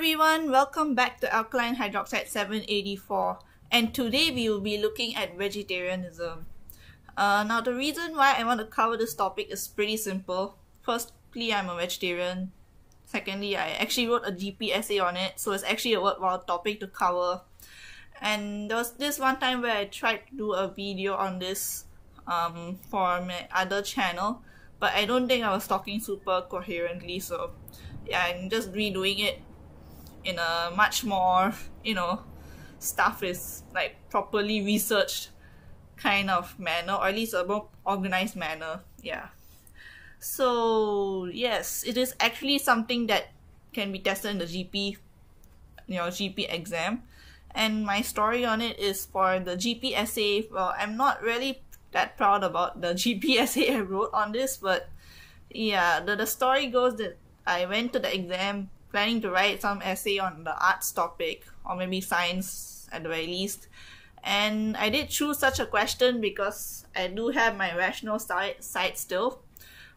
everyone, welcome back to alkaline hydroxide 784, and today we will be looking at vegetarianism. Now the reason why I want to cover this topic is pretty simple. Firstly, I'm a vegetarian. Secondly, I actually wrote a GP essay on it, so it's actually a worthwhile topic to cover. And there was this one time where I tried to do a video on this for my other channel, but I don't think I was talking super coherently, so yeah, I'm just redoing it in a much more, stuff is like properly researched kind of manner, or at least a more organized manner. Yeah. So yes, it is actually something that can be tested in the GP exam. And my story on it is for the GP essay. Well, I'm not really that proud about the GP essay I wrote on this, but yeah, the story goes that I went to the exam planning to write some essay on the arts topic, or maybe science at the very least. And I did choose such a question because I do have my rational side still.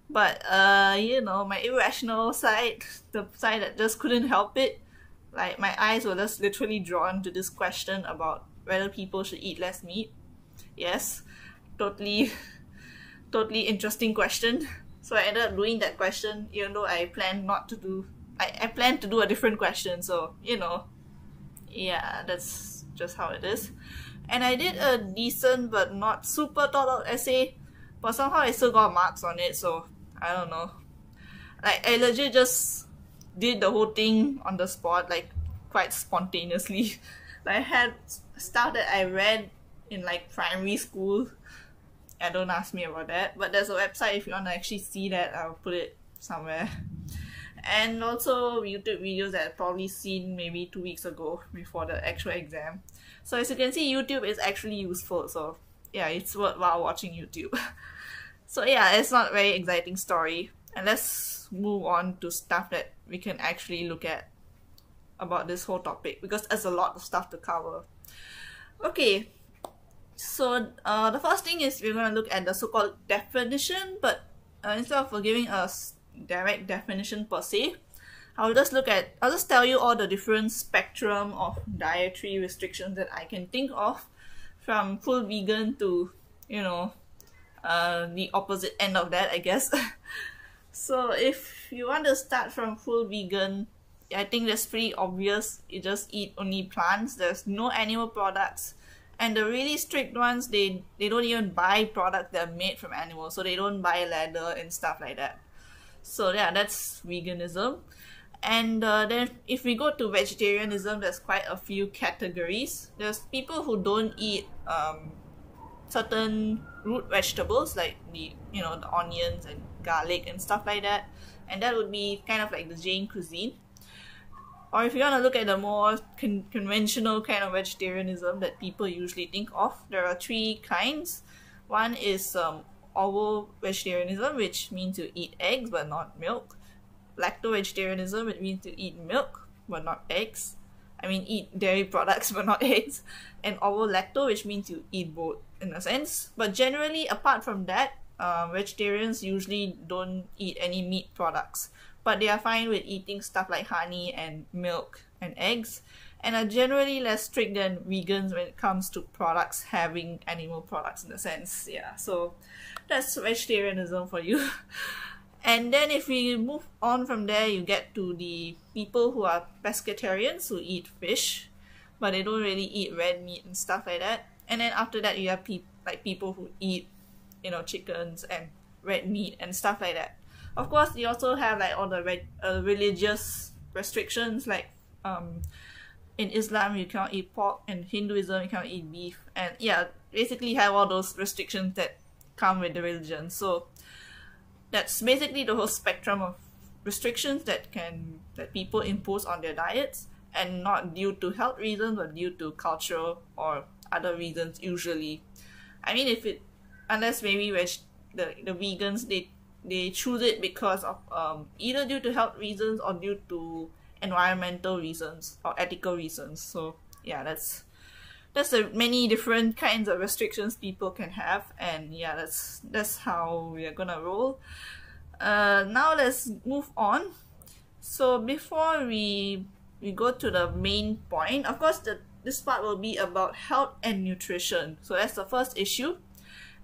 But, my irrational side, the side that just couldn't help it, like my eyes were just literally drawn to this question about whether people should eat less meat. Yes, totally interesting question. So I ended up doing that question, even though I planned not to do. I planned to do a different question. So yeah, that's just how it is. And I did a decent but not super thought out essay, but somehow I still got marks on it. So I don't know. Like I legit just did the whole thing on the spot, like quite spontaneously. Like I had stuff that I read in like primary school. Don't ask me about that, but there's a website if you want to actually see that. I'll put it somewhere. And also YouTube videos that I've probably seen maybe 2 weeks ago before the actual exam. So as you can see, YouTube is actually useful, so yeah, it's worthwhile watching YouTube. So yeah, it's not a very exciting story, and let's move on to stuff that we can actually look at about this whole topic, because there's a lot of stuff to cover. Okay, so the first thing is we're going to look at the so-called definition, but instead of giving a direct definition per se, I'll just tell you all the different spectrum of dietary restrictions that I can think of, from full vegan to, the opposite end of that, I guess. So if you want to start from full vegan, I think that's pretty obvious. You just eat only plants. There's no animal products. And the really strict ones, they don't even buy products that are made from animals. So they don't buy leather and stuff like that. So yeah, that's veganism. And then if we go to vegetarianism, there's quite a few categories. There's people who don't eat certain root vegetables, like the onions and garlic and stuff like that. And that would be kind of like the Jain cuisine. Or if you want to look at the more conventional kind of vegetarianism that people usually think of, there are three kinds. One is ovo vegetarianism, which means you eat eggs but not milk. Lacto-vegetarianism, it means you eat milk but not eggs. I mean, eat dairy products but not eggs. And ovo-lacto, which means you eat both in a sense. But generally, apart from that, vegetarians usually don't eat any meat products. But they are fine with eating stuff like honey and milk and eggs, and are generally less strict than vegans when it comes to products having animal products in a sense. Yeah, so that's vegetarianism for you. And then if we move on from there, you get to the people who are pescatarians, who eat fish, but they don't really eat red meat and stuff like that. And then after that, you have people who eat, chickens and red meat and stuff like that. Of course, you also have like all the religious restrictions, like in Islam you cannot eat pork, in Hinduism you cannot eat beef, and yeah, basically have all those restrictions that come with the religion. So that's basically the whole spectrum of restrictions that people impose on their diets, and not due to health reasons but due to cultural or other reasons usually. I mean, unless maybe the vegans, they choose it because of either due to health reasons or due to environmental reasons or ethical reasons. So yeah, that's the many different kinds of restrictions people can have, and yeah, that's how we are gonna roll. Now let's move on. So before we we go to the main point. Of course, this part will be about health and nutrition. So that's the first issue.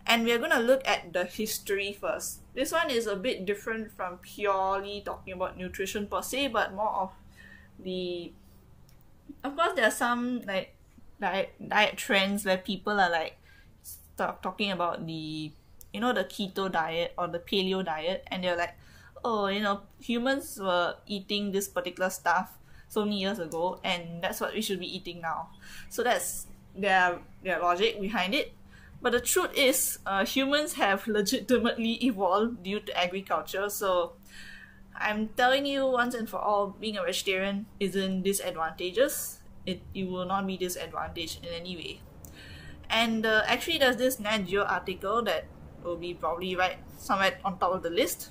And we're going to look at the history first. This one is a bit different from purely talking about nutrition per se, but more of the... Of course, there are some like diet trends where people are like talking about the, you know, the keto diet or the paleo diet, and they're like, oh, you know, humans were eating this particular stuff so many years ago, and that's what we should be eating now. So that's their logic behind it. But the truth is, humans have legitimately evolved due to agriculture. So I'm telling you once and for all, being a vegetarian isn't disadvantageous. You will not be disadvantaged in any way. And actually there's this Nat Geo article that will be probably right somewhere on top of the list.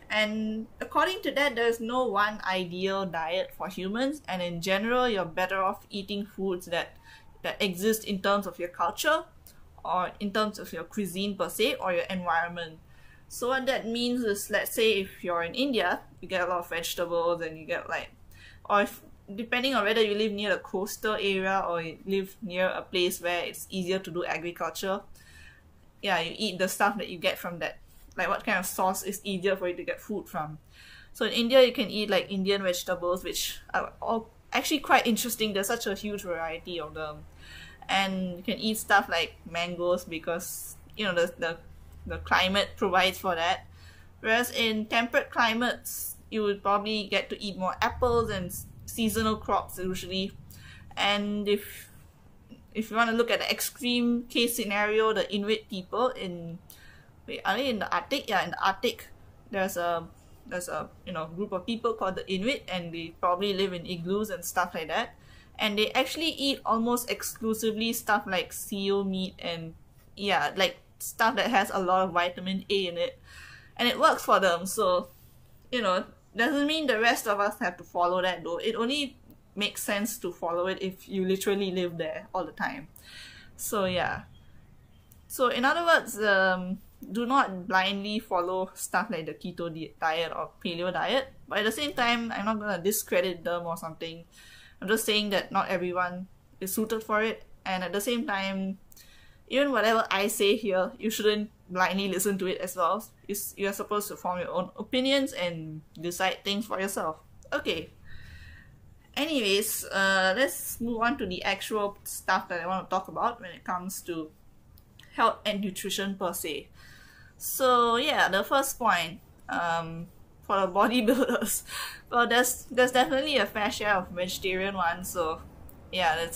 And according to that, there's no one ideal diet for humans, and in general, you're better off eating foods that exist in terms of your culture or in terms of your cuisine per se or your environment. So what that means is, let's say if you're in India, you get a lot of vegetables, and you get like, or if, depending on whether you live near a coastal area or you live near a place where it's easier to do agriculture, yeah, you eat the stuff that you get from that. Like what kind of source is easier for you to get food from. So in India, you can eat like Indian vegetables, which are all actually quite interesting. There's such a huge variety of them. And you can eat stuff like mangoes because, you know, the climate provides for that. Whereas in temperate climates, you would probably get to eat more apples and seasonal crops usually. And if you want to look at the extreme case scenario, the Inuit people are they in the Arctic? Yeah, in the Arctic, there's a group of people called the Inuit, and they probably live in igloos and stuff like that. And they actually eat almost exclusively stuff like seal meat and like stuff that has a lot of vitamin A in it, and it works for them. So, you know, doesn't mean the rest of us have to follow that though. It only makes sense to follow it if you literally live there all the time. So yeah. So in other words, do not blindly follow stuff like the keto diet or paleo diet, but at the same time, I'm not going to discredit them or something. I'm just saying that not everyone is suited for it, and at the same time, even whatever I say here, you shouldn't blindly listen to it as well. You're supposed to form your own opinions and decide things for yourself. Okay. Anyways, let's move on to the actual stuff that I want to talk about when it comes to health and nutrition per se. So yeah, the first point, for the bodybuilders, well, there's definitely a fair share of vegetarian ones. So yeah,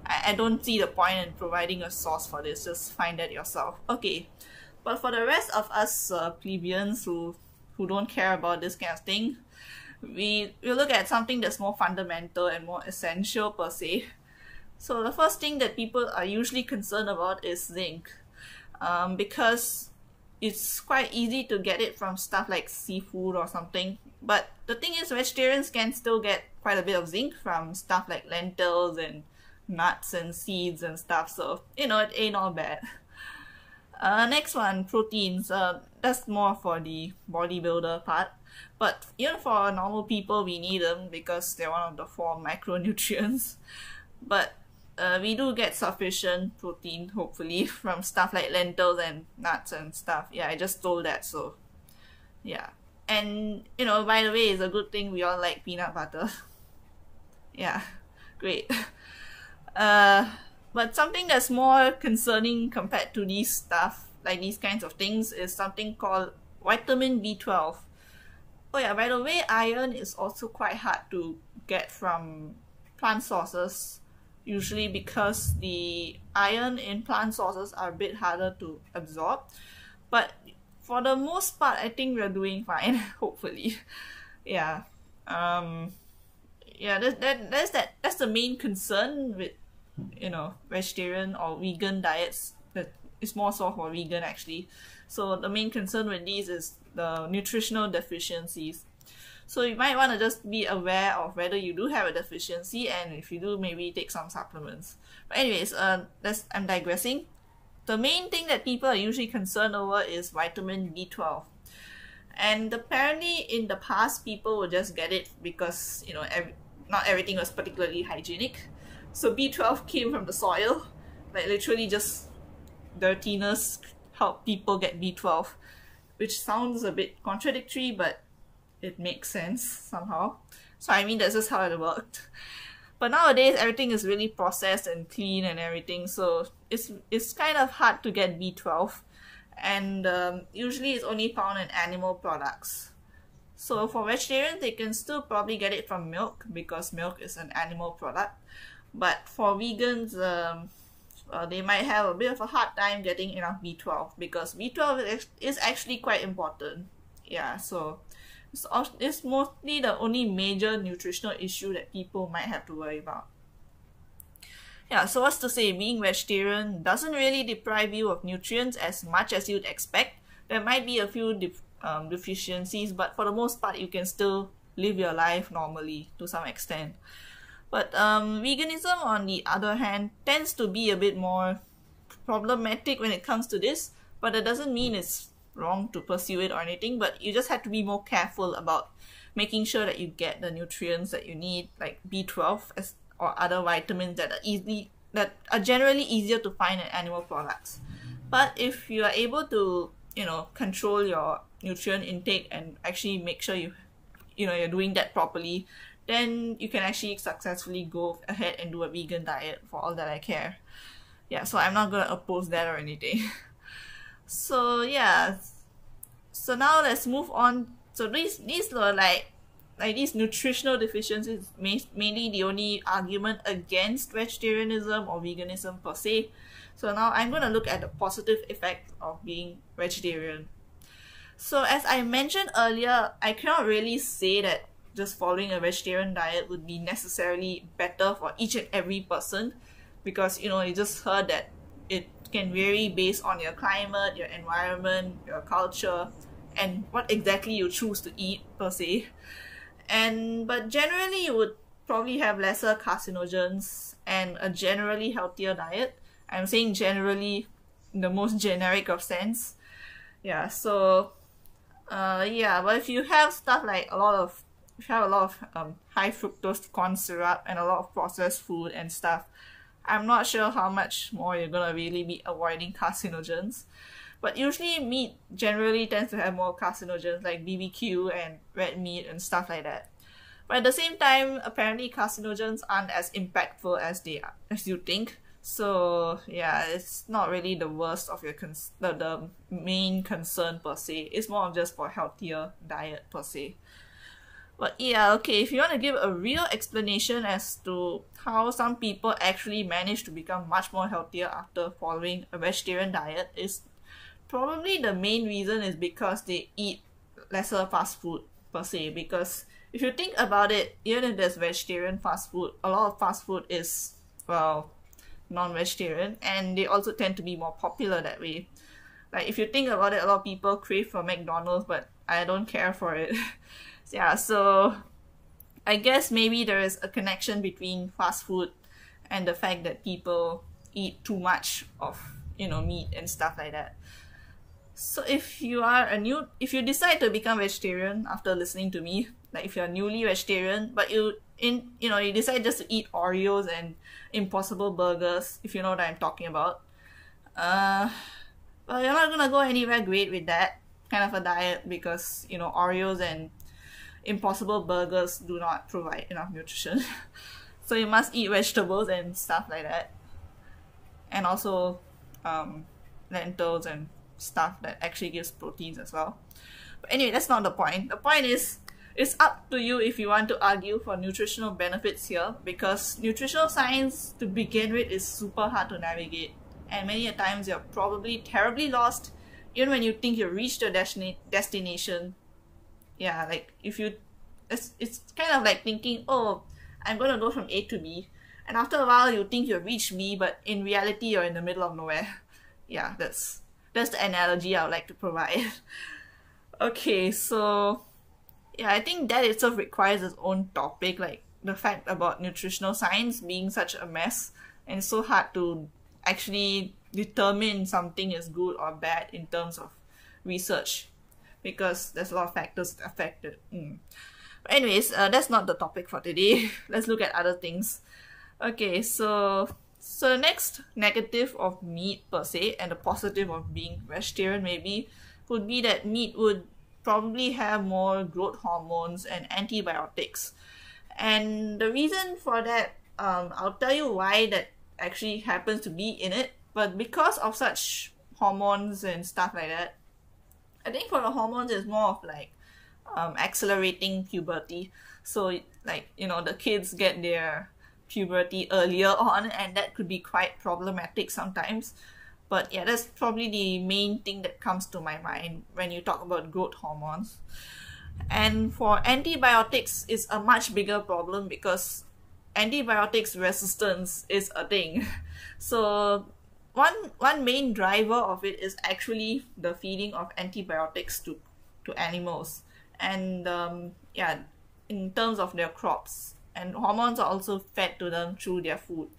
I don't see the point in providing a source for this. Just find that yourself. Okay, but for the rest of us plebeians who don't care about this kind of thing, we look at something that's more fundamental and more essential per se. So the first thing that people are usually concerned about is zinc, because it's quite easy to get it from stuff like seafood or something. But the thing is, vegetarians can still get quite a bit of zinc from stuff like lentils and nuts and seeds and stuff. So, you know, it ain't all bad. Next one, proteins. That's more for the bodybuilder part. But even for normal people, we need them because they're one of the 4 macronutrients. But we do get sufficient protein, hopefully, from stuff like lentils and nuts and stuff. Yeah, I just told that, so yeah. And, you know, by the way, it's a good thing we all like peanut butter. Yeah, great. But something that's more concerning compared to these stuff, like these kinds of things, is something called vitamin B12. Oh yeah, by the way, iron is also quite hard to get from plant sources, usually because the iron in plant sources are a bit harder to absorb. But for the most part, I think we're doing fine, hopefully. Yeah. Yeah, that's the main concern with, you know, vegetarian or vegan diets. That is more so for vegan actually. So the main concern with these is the nutritional deficiencies. So you might want to just be aware of whether you do have a deficiency, and if you do, maybe take some supplements. But anyways, I'm digressing. The main thing that people are usually concerned over is vitamin B12. And apparently in the past, people would just get it because, you know, not everything was particularly hygienic. So B12 came from the soil, like literally just dirtiness help people get B12, which sounds a bit contradictory, but it makes sense somehow. So I mean, that's just how it worked. But nowadays everything is really processed and clean and everything, so it's kind of hard to get B12, and usually it's only found in animal products. So for vegetarians, they can still probably get it from milk because milk is an animal product. But for vegans, they might have a bit of a hard time getting enough B12 because B12 is actually quite important. Yeah, so it's mostly the only major nutritional issue that people might have to worry about. Yeah, so what's to say, being vegetarian doesn't really deprive you of nutrients as much as you'd expect. There might be a few deficiencies, but for the most part, you can still live your life normally to some extent. But veganism, on the other hand, tends to be a bit more problematic when it comes to this, but that doesn't mean it's wrong to pursue it or anything, but you just have to be more careful about making sure that you get the nutrients that you need, like B12 or other vitamins that are generally easier to find in animal products. But if you are able to, control your nutrient intake and actually make sure you're doing that properly, then you can actually successfully go ahead and do a vegan diet for all that I care. Yeah, so I'm not gonna oppose that or anything. So yeah, so now let's move on. So these were like these nutritional deficiencies mainly the only argument against vegetarianism or veganism per se. So now I'm going to look at the positive effects of being vegetarian. So as I mentioned earlier, I cannot really say that just following a vegetarian diet would be necessarily better for each and every person, because you just heard that it can vary based on your climate, your environment, your culture, and what exactly you choose to eat per se. But generally you would probably have lesser carcinogens and a generally healthier diet. I'm saying generally in the most generic of sense. Yeah, so but if you have stuff like a lot of high fructose corn syrup and a lot of processed food and stuff, I'm not sure how much more you're gonna really be avoiding carcinogens. But usually meat generally tends to have more carcinogens like BBQ and red meat and stuff like that. But at the same time, apparently carcinogens aren't as impactful as you think. So yeah, it's not really the worst of your the main concern per se. It's more of just for healthier diet per se. But yeah, okay, if you want to give a real explanation as to how some people actually manage to become much more healthier after following a vegetarian diet, is probably the main reason is because they eat lesser fast food per se. Because if you think about it, even if there's vegetarian fast food, a lot of fast food is, well, non-vegetarian, and they also tend to be more popular that way. Like if you think about it, a lot of people crave for McDonald's, but I don't care for it. Yeah, so I guess maybe there is a connection between fast food and the fact that people eat too much of meat and stuff like that. So if you decide to become vegetarian after listening to me, like if you're newly vegetarian but you decide just to eat Oreos and Impossible Burgers, if you know what I'm talking about, well, you're not gonna go anywhere great with that kind of a diet, because Oreos and Impossible Burgers do not provide enough nutrition. So you must eat vegetables and stuff like that, and also lentils and stuff that actually gives proteins as well. But anyway, that's not the point. The point is, it's up to you if you want to argue for nutritional benefits here, because nutritional science to begin with is super hard to navigate, and many a times you're probably terribly lost even when you think you've reached your destination. Yeah, like it's kind of like thinking, oh, I'm gonna go from A to B, and after a while you think you've reached B, but in reality you're in the middle of nowhere. Yeah, that's the analogy I would like to provide. Okay, so yeah, I think that itself requires its own topic, like the fact about nutritional science being such a mess and so hard to actually determine something is good or bad in terms of research, because there's a lot of factors that affect it. But anyways, that's not the topic for today. Let's look at other things. Okay, so the next negative of meat per se, and the positive of being vegetarian maybe, would be that meat would probably have more growth hormones and antibiotics. And the reason for that, I'll tell you why that actually happens to be in it. But because of such hormones and stuff like that, I think for the hormones it's more of like accelerating puberty. So like, you know, the kids get their puberty earlier on, and that could be quite problematic sometimes. But yeah, that's probably the main thing that comes to my mind when you talk about growth hormones. And for antibiotics, it's a much bigger problem because antibiotics resistance is a thing. So one main driver of it is actually the feeding of antibiotics to animals, and yeah, in terms of their crops, and hormones are also fed to them through their food.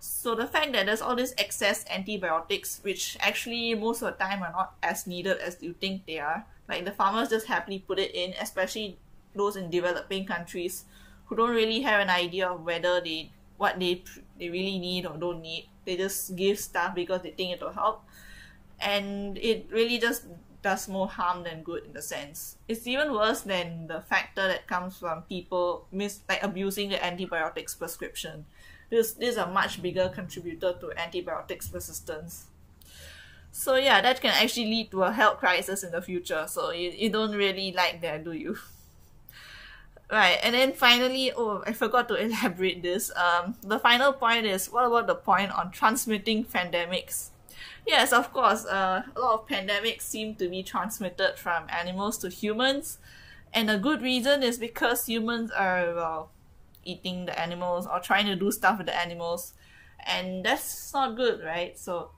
So the fact that there's all this excess antibiotics, which actually most of the time are not as needed as you think they are, like the farmers just happily put it in, especially those in developing countries who don't really have an idea of whether what they really need or don't need. They just give stuff because they think it will help, and it really just does more harm than good in the sense. It's even worse than the factor that comes from people abusing the antibiotics prescription. This is a much bigger contributor to antibiotics resistance. So yeah, that can actually lead to a health crisis in the future. So you don't really like that, do you? Right, and then finally, oh, I forgot to elaborate this. The final point is, what about the point on transmitting pandemics? Yes, of course, a lot of pandemics seem to be transmitted from animals to humans. And a good reason is because humans are, well, eating the animals or trying to do stuff with the animals. And that's not good, right? So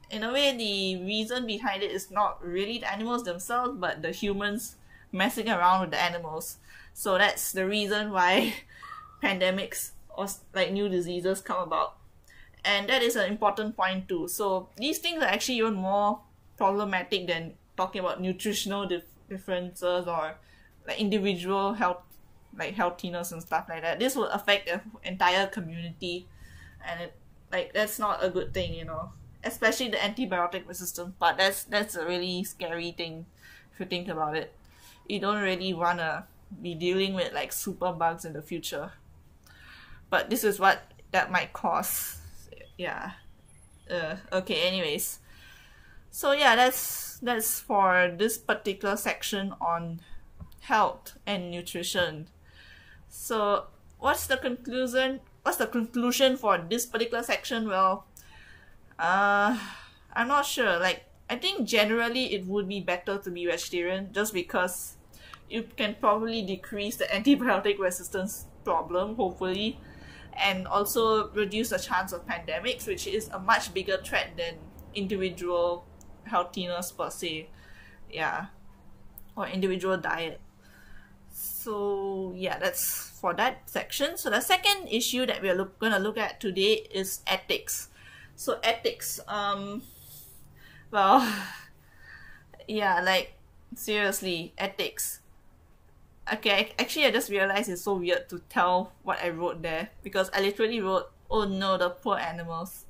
in a way, the reason behind it is not really the animals themselves, but the humans messing around with the animals. So that's the reason why pandemics or like new diseases come about. And that is an important point too. So these things are actually even more problematic than talking about nutritional differences or like individual health, like healthiness and stuff like that. This will affect the entire community, and that's not a good thing, you know. Especially the antibiotic resistance part. That's a really scary thing if you think about it. You don't really wanna be dealing with like super bugs in the future. But this is what that might cause. Yeah. Okay, anyways. So yeah, that's for this particular section on health and nutrition. So what's the conclusion for this particular section? Well, I'm not sure. Like, I think generally it would be better to be vegetarian just because you can probably decrease the antibiotic resistance problem, hopefully, and also reduce the chance of pandemics, which is a much bigger threat than individual healthiness per se. Yeah. Or individual diet. So yeah, that's for that section. So the second issue that we're going to look at today is ethics. So ethics, well, yeah, like seriously, ethics. Okay, actually I just realized it's so weird to tell what I wrote there, because I literally wrote, oh no, the poor animals.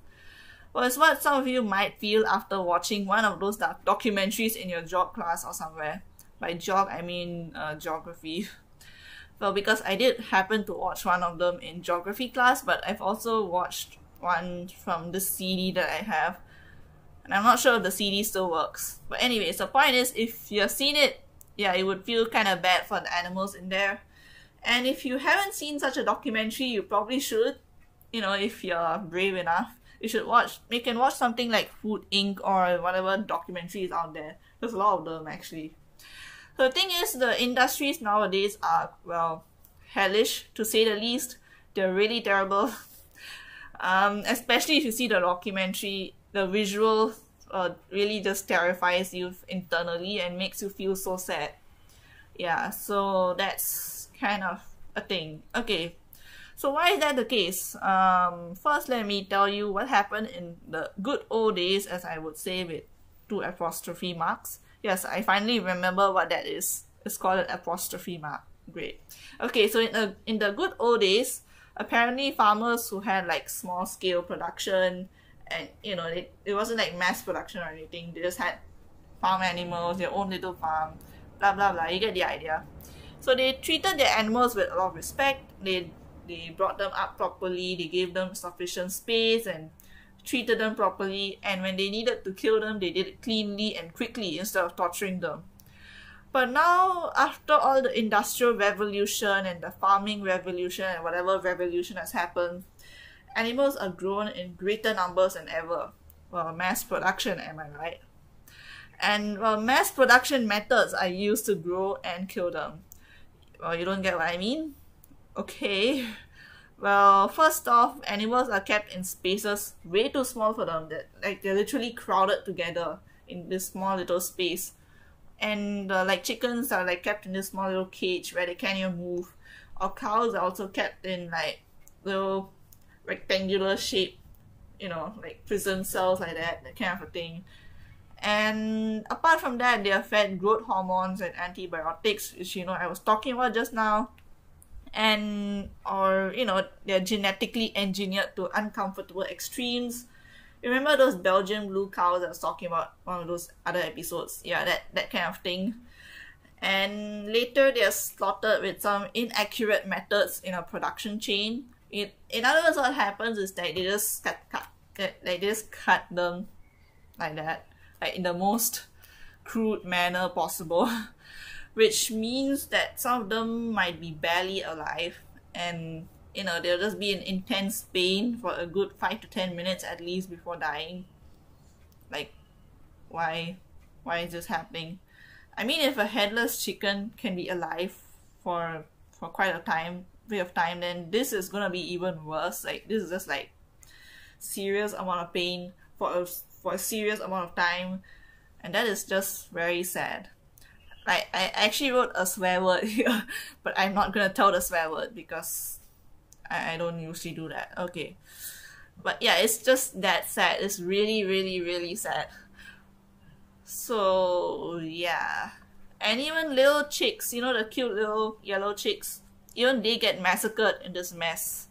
Well, it's what some of you might feel after watching one of those documentaries in your geog class or somewhere. By geog, I mean geography. Well, because I did happen to watch one of them in geography class, but I've also watched one from the CD that I have. And I'm not sure if the CD still works. But anyways, the point is, if you've seen it, yeah, you would feel kind of bad for the animals in there. And if you haven't seen such a documentary, you probably should. You know, if you're brave enough, you can watch something like Food Inc. or whatever documentaries out there. There's a lot of them actually. So the thing is, the industries nowadays are, well, hellish to say the least. They're really terrible. Especially if you see the documentary, the visual really just terrifies you internally and makes you feel so sad. Yeah, so that's kind of a thing. Okay, so why is that the case? First, let me tell you what happened in the good old days, as I would say with 2 apostrophe marks. Yes, I finally remember what that is. It's called an apostrophe mark. Great. Okay, so in the good old days, apparently farmers who had like small scale production, and you know, it wasn't like mass production or anything. They just had farm animals, their own little farm, blah blah blah. You get the idea. So they treated their animals with a lot of respect. They brought them up properly. They gave them sufficient space and treated them properly. And when they needed to kill them, they did it cleanly and quickly instead of torturing them. But now, after all the industrial revolution and the farming revolution and whatever revolution has happened, animals are grown in greater numbers than ever. Well, mass production, am I right? And well, mass production methods are used to grow and kill them. Well, you don't get what I mean? Okay. Well, first off, animals are kept in spaces way too small for them. They're literally crowded together in this small little space. And like chickens are like kept in this small little cage where they can't even move. Or cows are also kept in like little rectangular shape, you know, like prison cells like that kind of a thing. And apart from that, they are fed growth hormones and antibiotics, which you know I was talking about just now. And or you know, they're genetically engineered to uncomfortable extremes. Remember those Belgian blue cows I was talking about one of those other episodes? Yeah, that kind of thing. And later they're slaughtered with some inaccurate methods in a production chain. In other words, what happens is that they just cut them like that, like in the most crude manner possible, which means that some of them might be barely alive, and you know, they'll just be in intense pain for a good 5 to 10 minutes at least before dying. Like, why is this happening? I mean, if a headless chicken can be alive for quite a bit of time, then this is gonna be even worse. Like, this is just like serious amount of pain for a serious amount of time, and that is just very sad. Like, I actually wrote a swear word here, but I'm not gonna tell the swear word because I don't usually do that. Okay. But yeah, it's just that sad. It's really, really, really sad. So yeah. And even little chicks, you know, the cute little yellow chicks, even they get massacred in this mess.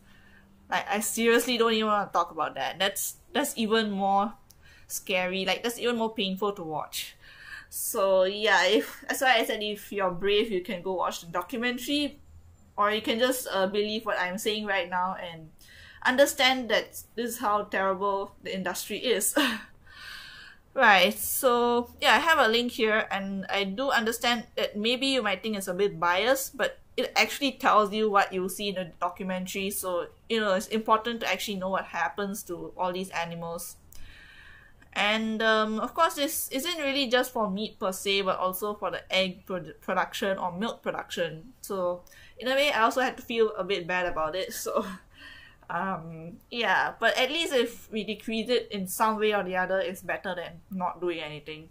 Like, I seriously don't even want to talk about that. That's even more scary. Like, that's even more painful to watch. So yeah, that's why I said if you're brave, you can go watch the documentary. Or you can just believe what I'm saying right now and understand that this is how terrible the industry is. Right, so yeah, I have a link here, and I do understand that maybe you might think it's a bit biased, but it actually tells you what you see in the documentary. So, you know, it's important to actually know what happens to all these animals. And of course, this isn't really just for meat per se, but also for the egg production or milk production. So in a way, I also had to feel a bit bad about it. So yeah, but at least if we decrease it in some way or the other, it's better than not doing anything.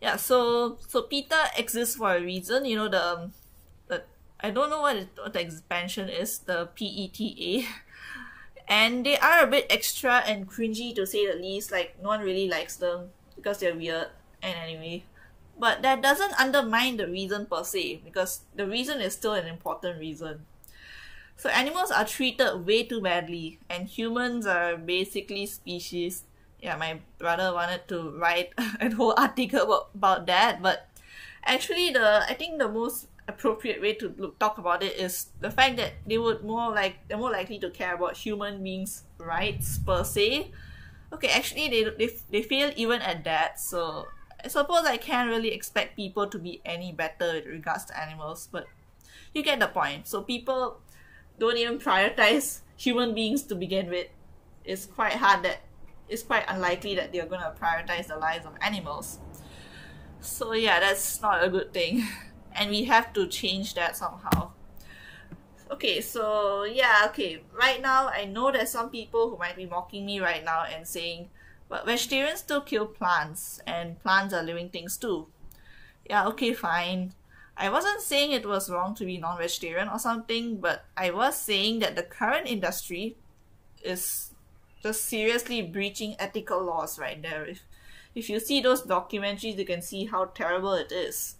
Yeah, so PETA exists for a reason. You know, the I don't know what the expansion is, the PETA. And they are a bit extra and cringy to say the least. Like, no one really likes them because they're weird. And anyway, but that doesn't undermine the reason per se, because the reason is still an important reason. So animals are treated way too badly, and humans are basically species. Yeah, my brother wanted to write a whole article about that, but actually I think the most appropriate way to talk about it is the fact that they're more likely to care about human beings' rights per se. Okay, actually they fail even at that, so I suppose I can't really expect people to be any better with regards to animals, but you get the point. So people don't even prioritize human beings to begin with. It's quite unlikely that they're gonna prioritize the lives of animals. So yeah, that's not a good thing. And we have to change that somehow. Okay, so yeah, okay. Right now, I know there's some people who might be mocking me right now and saying, but vegetarians still kill plants, and plants are living things too. Yeah, okay, fine. I wasn't saying it was wrong to be non-vegetarian or something, but I was saying that the current industry is just seriously breaching ethical laws right there. If you see those documentaries, you can see how terrible it is.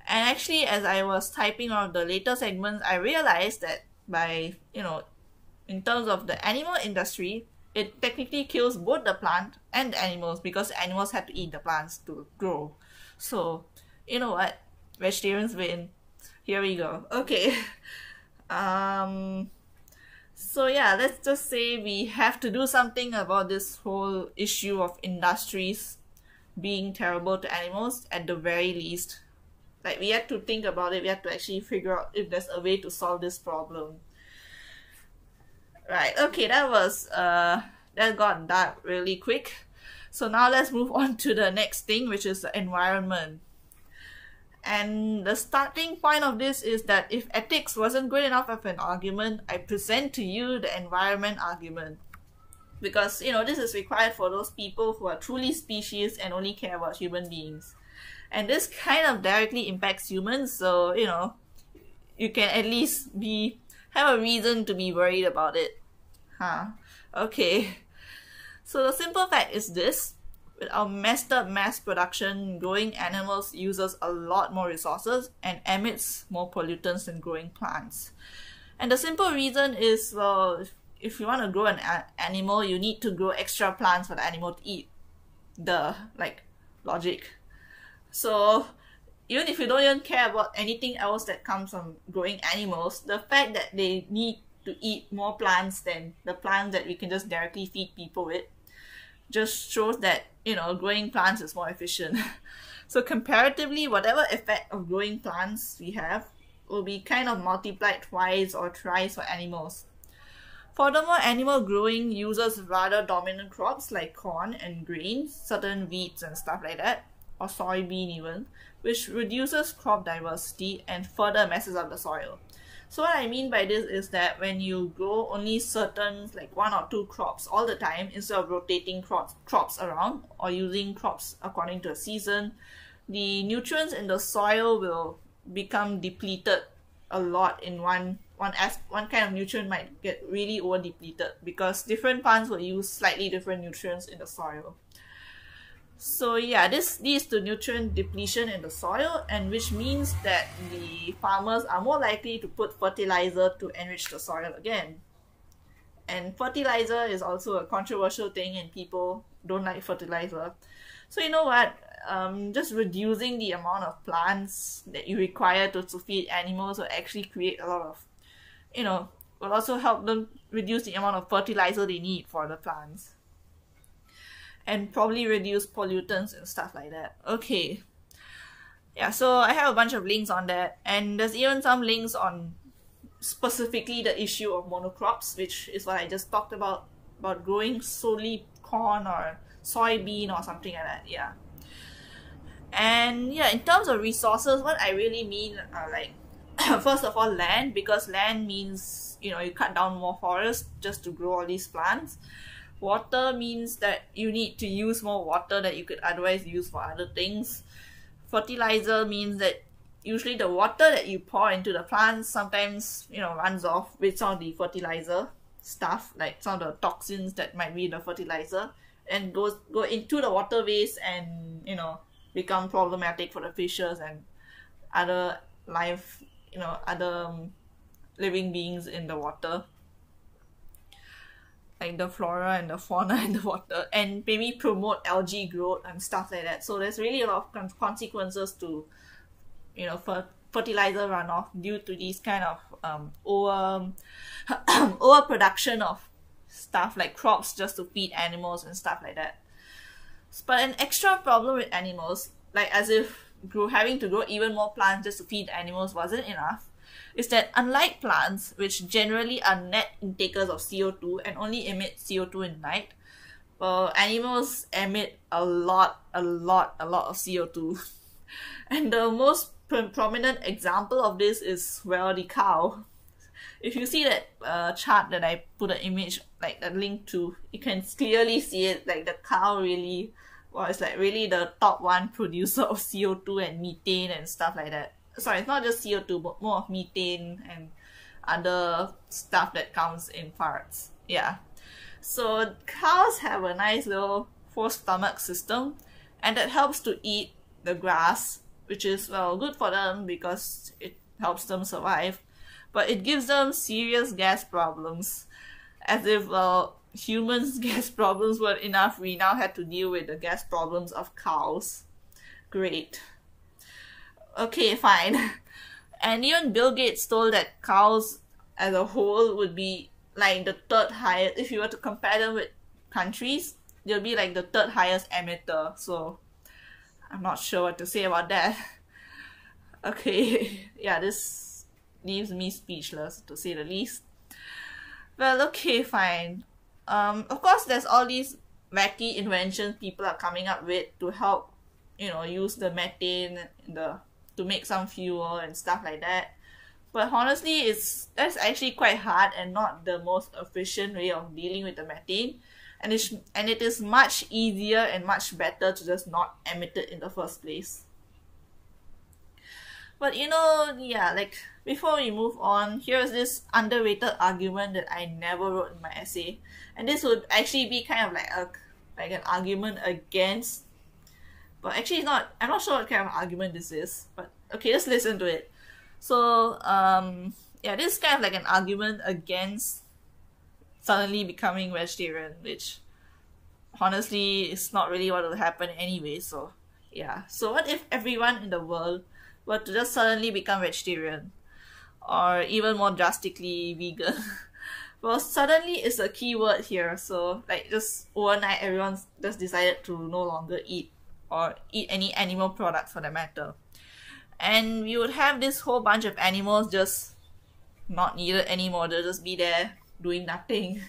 And actually, as I was typing out the later segments, I realized that by, in terms of the animal industry, it technically kills both the plant and the animals because animals have to eat the plants to grow. So, you know what? Vegetarians win. Here we go. Okay. So yeah, let's just say we have to do something about this whole issue of industries being terrible to animals at the very least. Like, we have to think about it. We have to actually figure out if there's a way to solve this problem. Right, okay, that got dark really quick. So now let's move on to the next thing, which is the environment. And the starting point of this is that if ethics wasn't good enough of an argument, I present to you the environment argument. Because, this is required for those people who are truly species and only care about human beings. And this kind of directly impacts humans, so, you can at least have a reason to be worried about it. Okay. So the simple fact is this. With our messed up mass production, growing animals uses a lot more resources and emits more pollutants than growing plants. And the simple reason is, well, if you want to grow an animal, you need to grow extra plants for the animal to eat. Logic. So even if you don't even care about anything else that comes from growing animals, the fact that they need to eat more plants than the plants that we can just directly feed people with just shows that, growing plants is more efficient. So comparatively, whatever effect of growing plants we have will be kind of multiplied twice or thrice for animals. Furthermore, animal growing uses rather dominant crops like corn and grains, certain wheats and stuff like that, or soybean even, which reduces crop diversity and further messes up the soil. So what I mean by this is that when you grow only certain, like 1 or 2 crops all the time, instead of rotating crops around or using crops according to a season, the nutrients in the soil will become depleted a lot in one kind of nutrient might get really over depleted because different plants will use slightly different nutrients in the soil. So yeah, this leads to nutrient depletion in the soil, and which means that the farmers are more likely to put fertilizer to enrich the soil again. And fertilizer is also a controversial thing and people don't like fertilizer. So you know what, just reducing the amount of plants that you require to feed animals will actually create a lot of, will also help them reduce the amount of fertilizer they need for the plants. And probably reduce pollutants and stuff like that. Okay. Yeah, so I have a bunch of links on that. And there's even some links on specifically the issue of monocrops, which is what I just talked about growing solely corn or soybean or something like that. Yeah. And yeah, in terms of resources, what I really mean are first of all, land, because land means, you cut down more forests just to grow all these plants. Water means that you need to use more water that you could otherwise use for other things. Fertilizer means that usually the water that you pour into the plants sometimes, runs off with some of the fertilizer stuff, like some of the toxins that might be in the fertilizer, and go into the waterways and, become problematic for the fishes and other living beings in the water, like the flora and the fauna in the water, and maybe promote algae growth and stuff like that. So there's really a lot of consequences to, fertilizer runoff due to these kind of overproduction of stuff like crops just to feed animals and stuff like that. But an extra problem with animals, like as if having to grow even more plants just to feed animals wasn't enough, is that unlike plants, which generally are net intakers of CO2 and only emit CO2 in night, well, animals emit a lot of CO2. And the most prominent example of this is, well, the cow. If you see that chart that I put an image, like a link to, you can clearly see it, like the cow really, well, it's like really the top one producer of CO2 and methane and stuff like that. Sorry, it's not just CO2, but more of methane and other stuff that comes in farts. Yeah. So cows have a nice little 4-stomach system, and that helps to eat the grass which is, well, good for them because it helps them survive, but it gives them serious gas problems. As if, well, humans' gas problems weren't enough, we now had to deal with the gas problems of cows. Great. Okay, fine. And even Bill Gates told that cows as a whole would be like the third highest, if you were to compare them with countries, they'll be like the third highest emitter, so I'm not sure what to say about that. Okay, yeah, this leaves me speechless, to say the least. Well, okay, fine. Of course, there's all these wacky inventions people are coming up with to help, use the methane to make some fuel and stuff like that. But honestly, that's actually quite hard and not the most efficient way of dealing with the methane. And it is much easier and much better to just not emit it in the first place. But yeah, like, before we move on, here's this underrated argument that I never wrote in my essay. And this would actually be kind of like an argument against, but actually it's not, I'm not sure what kind of argument this is, but okay, let's listen to it. So, yeah, this is kind of like an argument against suddenly becoming vegetarian, which honestly is not really what will happen anyway, so yeah. So what if everyone in the world were to just suddenly become vegetarian? Or even more drastically, vegan? Well, suddenly is a key word here, so like just overnight everyone just decided to no longer eat any animal products for that matter. And we would have this whole bunch of animals just not needed anymore, they'll just be there doing nothing.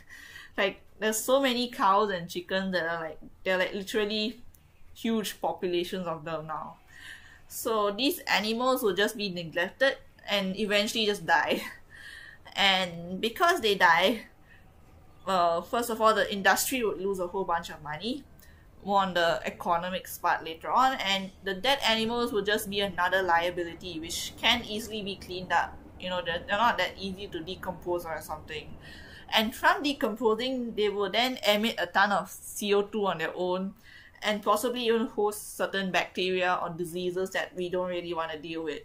Like, there's so many cows and chickens that are they're like literally huge populations of them now. So these animals will just be neglected and eventually just die. And because they die, well, first of all, the industry would lose a whole bunch of money. More on the economics part later on, and the dead animals would just be another liability which can easily be cleaned up. They're not that easy to decompose or something. And from decomposing, they will then emit a ton of CO2 on their own and possibly even host certain bacteria or diseases that we don't really want to deal with.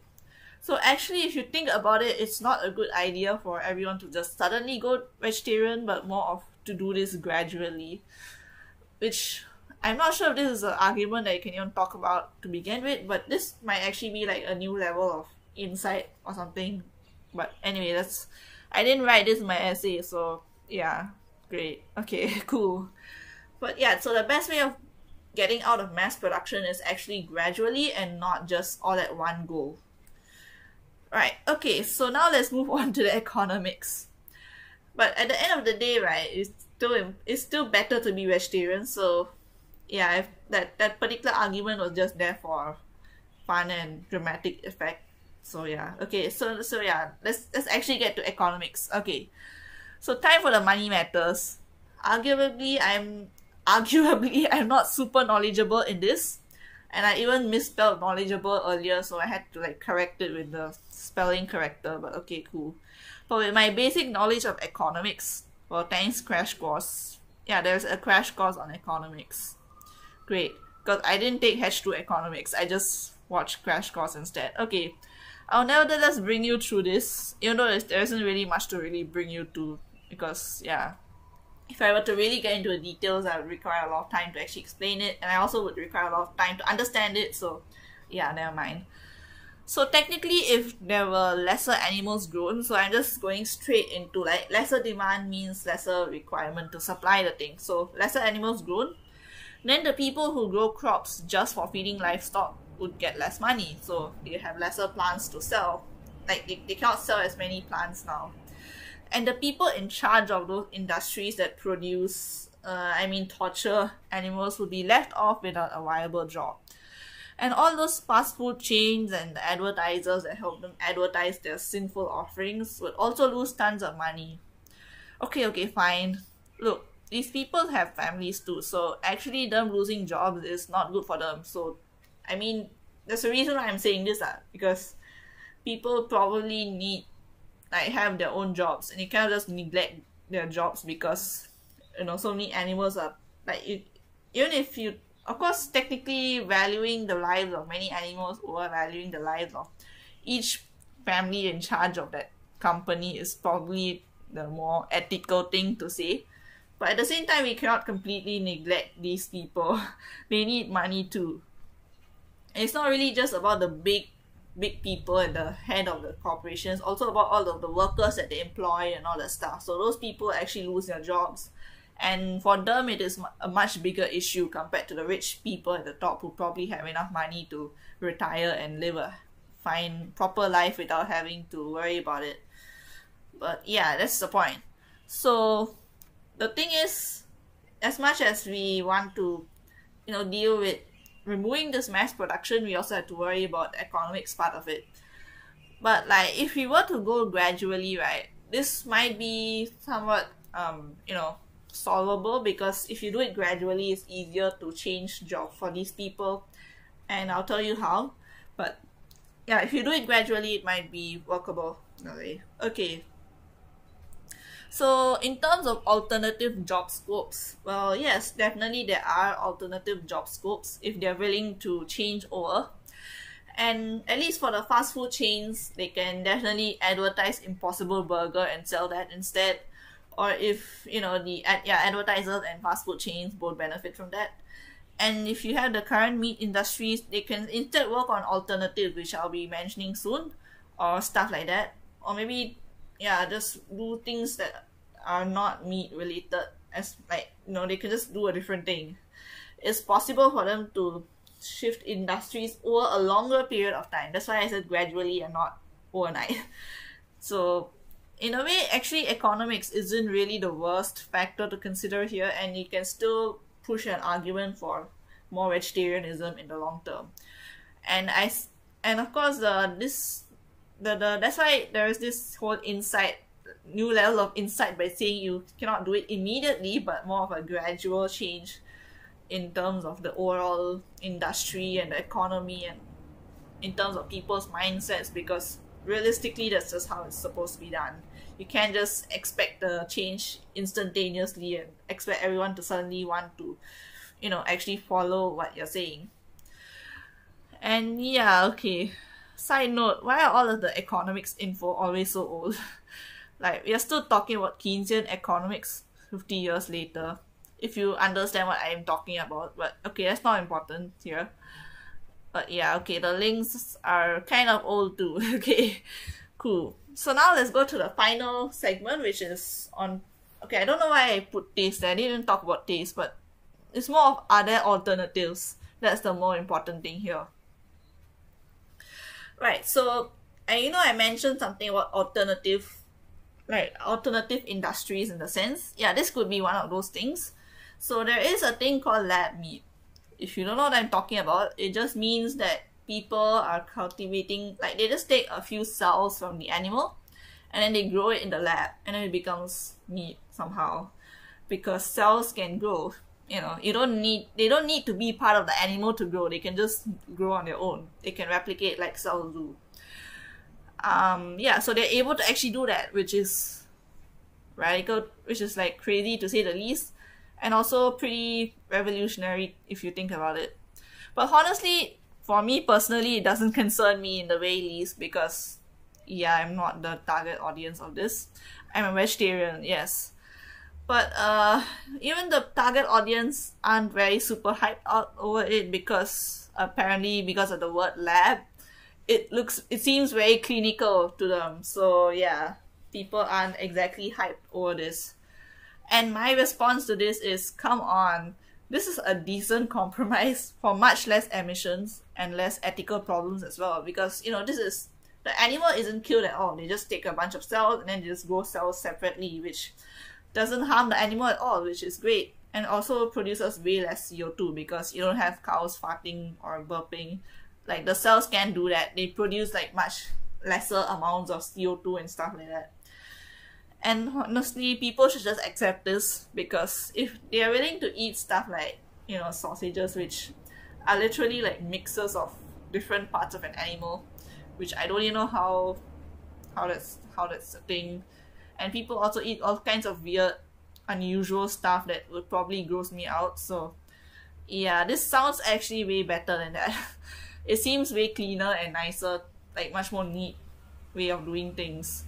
So actually, if you think about it, it's not a good idea for everyone to just suddenly go vegetarian, but more of to do this gradually. Which, I'm not sure if this is an argument that you can even talk about to begin with, but this might actually be like a new level of insight or something. But anyway, I didn't write this in my essay, so yeah, great. Okay, cool. But yeah, so the best way of getting out of mass production is actually gradually and not just all at one go. Right, okay, so now let's move on to the economics. But at the end of the day, right, it's still better to be vegetarian, so yeah, if that particular argument was just there for fun and dramatic effect. So yeah, okay, so yeah, let's actually get to economics. Okay, so time for the money matters. Arguably, I'm not super knowledgeable in this, and I even misspelled knowledgeable earlier, so I had to like correct it with the spelling corrector. But okay, cool. But with my basic knowledge of economics, well, thanks crash course. Yeah, there's a crash course on economics. Great, because I didn't take H2 economics, I just watched crash course instead. Okay, I'll nevertheless bring you through this, even though there isn't really much to really bring you to, because yeah, if I were to really get into the details, I would require a lot of time to actually explain it, and I also would require a lot of time to understand it, so yeah, never mind. So technically, if there were lesser animals grown, so I'm just going straight into like lesser demand means lesser requirement to supply the thing. So lesser animals grown, then the people who grow crops just for feeding livestock would get less money, so they have lesser plants to sell. Like they cannot sell as many plants now. And the people in charge of those industries that produce, torture animals would be left off without a viable job. And all those fast food chains and the advertisers that help them advertise their sinful offerings would also lose tons of money. Okay, fine. Look, these people have families too, so actually them losing jobs is not good for them. So, there's a reason why I'm saying this, because people probably need, have their own jobs, and you can't just neglect their jobs because, so many animals are, even if you of course, technically valuing the lives of many animals over valuing the lives of each family in charge of that company is probably the more ethical thing to say. But at the same time, we cannot completely neglect these people. They need money too. And it's not really just about the big people and the head of the corporations, also about all of the workers that they employ and all that stuff. So those people actually lose their jobs. And for them, it is a much bigger issue compared to the rich people at the top who probably have enough money to retire and live a fine, proper life without having to worry about it. But yeah, that's the point. So the thing is, as much as we want to, deal with removing this mass production, we also have to worry about the economics part of it. But like, if we were to go gradually, right, this might be somewhat, solvable, because if you do it gradually, it's easier to change job for these people, and I'll tell you how. But yeah, if you do it gradually, it might be workable. Okay. So in terms of alternative job scopes, well, yes, definitely there are alternative job scopes if they're willing to change over. And at least for the fast food chains, they can definitely advertise Impossible Burger and sell that instead. Or if, the advertisers and fast food chains both benefit from that. And if you have the current meat industries, they can instead work on alternatives, which I'll be mentioning soon, or stuff like that. Or maybe, just do things that are not meat related, as they can just do a different thing. It's possible for them to shift industries over a longer period of time. That's why I said gradually and not overnight. So in a way, actually, economics isn't really the worst factor to consider here, and you can still push an argument for more vegetarianism in the long term. And of course, that's why there is this whole new level of insight by saying you cannot do it immediately, but more of a gradual change in terms of the overall industry and the economy, and in terms of people's mindsets, because realistically, that's just how it's supposed to be done. You can't just expect the change instantaneously and expect everyone to suddenly want to, actually follow what you're saying. And yeah, okay. Side note, why are all of the economics info always so old? Like, we are still talking about Keynesian economics 50 years later, if you understand what I'm talking about. But okay, that's not important here. But yeah, okay, the links are kind of old too. Okay, cool. So now let's go to the final segment, which is on... Okay, I don't know why I put taste. I didn't talk about taste, but it's more of other alternatives. That's the more important thing here. Right, so, I mentioned something about alternative industries in the sense. Yeah, this could be one of those things. So there is a thing called lab meat. If you don't know what I'm talking about, it just means that people are cultivating, they just take a few cells from the animal and then they grow it in the lab, and then it becomes meat somehow, because cells can grow. They don't need to be part of the animal to grow. They can just grow on their own. They can replicate like cells do. So they're able to actually do that, which is radical, which is crazy to say the least, and also pretty revolutionary if you think about it. But honestly, for me personally, it doesn't concern me in the very least, because I'm not the target audience of this. I'm a vegetarian, yes. But even the target audience aren't very super hyped out over it, because apparently because of the word lab, it seems very clinical to them. So yeah, people aren't exactly hyped over this. And my response to this is, come on, this is a decent compromise for much less emissions and less ethical problems as well, because the animal isn't killed at all. They just take a bunch of cells and then they just grow cells separately, which doesn't harm the animal at all, which is great, and also produces way less CO2 because you don't have cows farting or burping. The cells can't do that. They produce much lesser amounts of CO2 and stuff like that. And honestly, people should just accept this, because if they are willing to eat stuff like, sausages, which are literally mixes of different parts of an animal, which I don't even know how that's a thing. And people also eat all kinds of weird, unusual stuff that would probably gross me out. So Yeah, this sounds actually way better than that. It seems way cleaner and nicer, like much more neat way of doing things.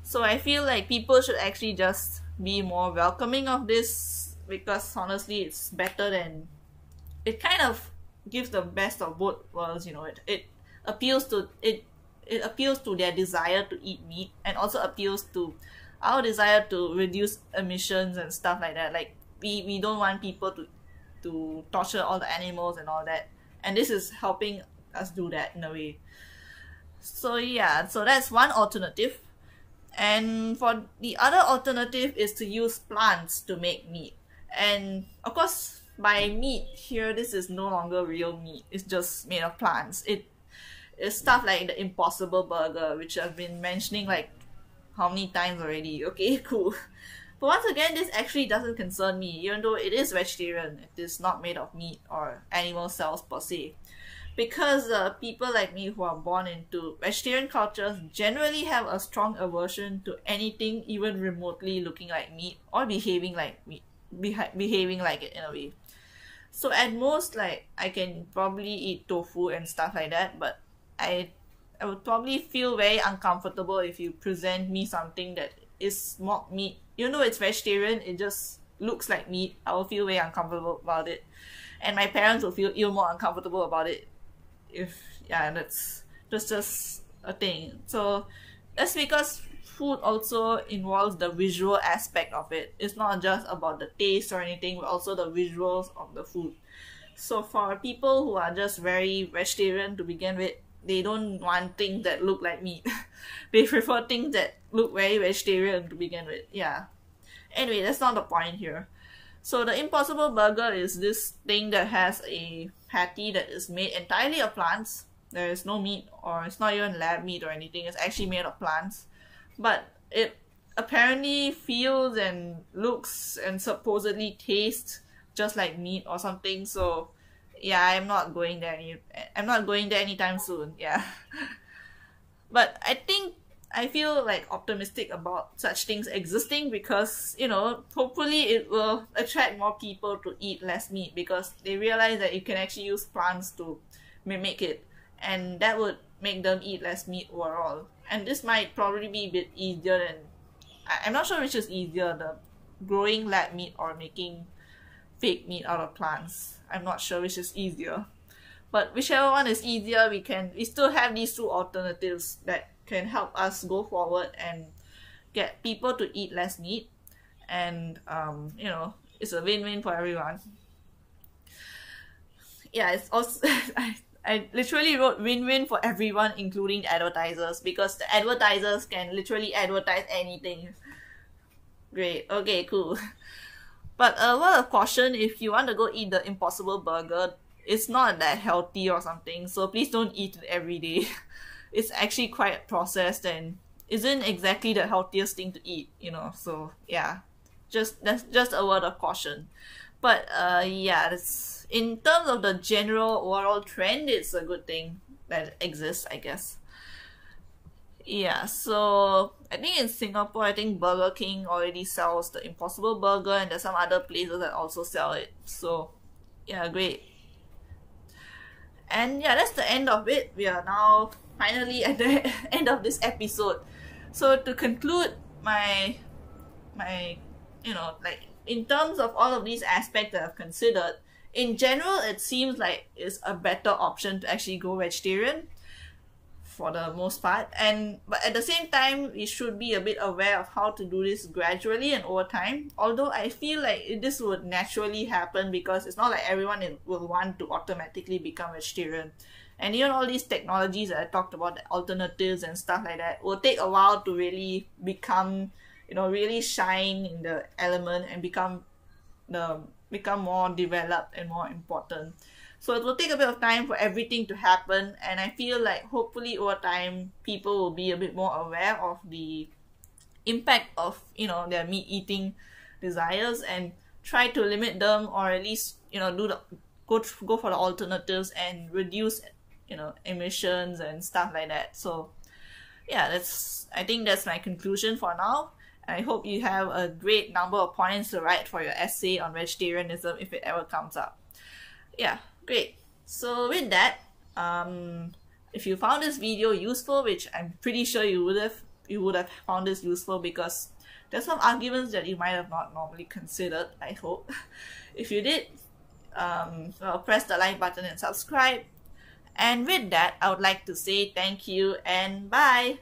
So I feel like people should actually just be more welcoming of this, because honestly it's better than, it kind of gives the best of both worlds, it appeals to it appeals to their desire to eat meat, and also appeals to our desire to reduce emissions and stuff like that. Like we don't want people to torture all the animals and all that, and this is helping us do that in a way. So yeah, so that's one alternative. And for the other alternative is to use plants to make meat. And of course, by meat here, this is no longer real meat. It's just made of plants. It is stuff like the Impossible Burger, which I've been mentioning like how many times already. Okay, cool. But once again, this actually doesn't concern me, even though it is vegetarian. It is not made of meat or animal cells per se. Because people like me who are born into vegetarian cultures generally have a strong aversion to anything even remotely looking like meat or behaving like meat, behaving like it in a way. So at most, like, I can probably eat tofu and stuff like that, but I I would probably feel very uncomfortable if you present me something that is mock meat. Even though it's vegetarian, it just looks like meat. I will feel very uncomfortable about it, and my parents will feel even more uncomfortable about it. If yeah, that's just a thing. So that's because food also involves the visual aspect of it. It's not just about the taste or anything, but also the visuals of the food. So for people who are just very vegetarian to begin with, they don't want things that look like meat. They prefer things that look very vegetarian to begin with. Yeah. Anyway, that's not the point here. So the Impossible Burger is this thing that has a patty that is made entirely of plants. There is no meat, or it's not even lab meat or anything. It's actually made of plants. But it apparently feels and looks and supposedly tastes just like meat or something. So yeah, I'm not going there anytime soon. Yeah. But I feel like optimistic about such things existing because, hopefully it will attract more people to eat less meat because they realize that you can actually use plants to mimic it, and that would make them eat less meat overall. And this might probably be a bit easier than, I'm not sure which is easier, the growing lab meat or making fake meat out of plants. I'm not sure which is easier. But whichever one is easier, we still have these two alternatives that can help us go forward and get people to eat less meat. And it's a win-win for everyone. Yeah, it's also I literally wrote win-win for everyone, including the advertisers, because the advertisers can literally advertise anything. Great. Okay, cool. But a word of caution, if you want to go eat the Impossible Burger, it's not that healthy or something, so please don't eat it every day. It's actually quite processed and isn't exactly the healthiest thing to eat, so yeah. That's just a word of caution. But yeah, that's, in terms of the general overall trend, it's a good thing that it exists, I guess. Yeah, so I think in Singapore, I think Burger King already sells the Impossible Burger, and there's some other places that also sell it. So yeah, great. And yeah, that's the end of it. We are now finally at the end of this episode. So to conclude my like, in terms of all of these aspects that I've considered, in general it seems like it's a better option to actually go vegetarian for the most part, but at the same time we should be a bit aware of how to do this gradually and over time, although I feel like this would naturally happen because it's not like everyone will want to automatically become vegetarian. And even all these technologies that I talked about, the alternatives and stuff like that, will take a while to really become, really shine in the element and become more developed and more important. So it will take a bit of time for everything to happen, and I feel like hopefully over time people will be a bit more aware of the impact of their meat eating desires and try to limit them, or at least go for the alternatives and reduce emissions and stuff like that. So yeah, I think that's my conclusion for now. I hope you have a great number of points to write for your essay on vegetarianism if it ever comes up. Yeah, great. So with that, if you found this video useful, which I'm pretty sure you would have found this useful because there's some arguments that you might have not normally considered, I hope. If you did, well, press the like button and subscribe. And with that, I would like to say thank you and bye.